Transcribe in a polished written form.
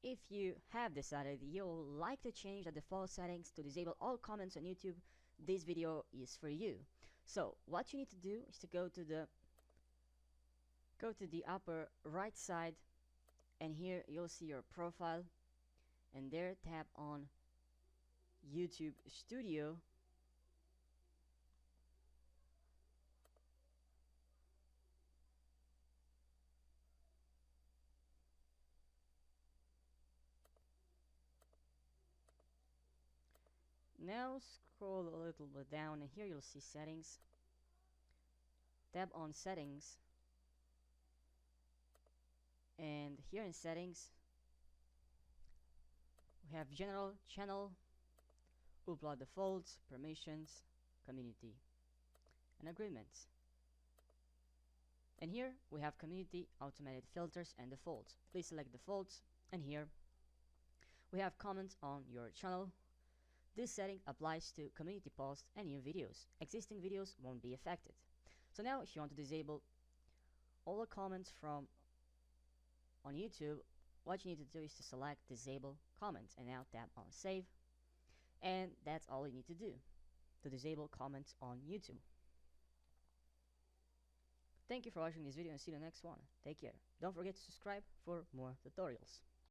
if you have decided you'll like to change the default settings to disable all comments on YouTube, this video is for you. So what you need to do is to go to the upper right side, and here you'll see your profile, and there tap on YouTube Studio. Now scroll a little bit down, and here you'll see settings. Tap on settings, and here in settings we have general, channel, upload defaults, permissions, community, and agreements. And here we have community, automated filters, and defaults. Please select defaults, and here we have comments on your channel. This setting applies to community posts and new videos. Existing videos won't be affected. So now if you want to disable all the comments from on YouTube, what you need to do is to select disable comments, and now tap on save. And that's all you need to do to disable comments on YouTube. Thank you for watching this video, and see you in the next one. Take care. Don't forget to subscribe for more tutorials.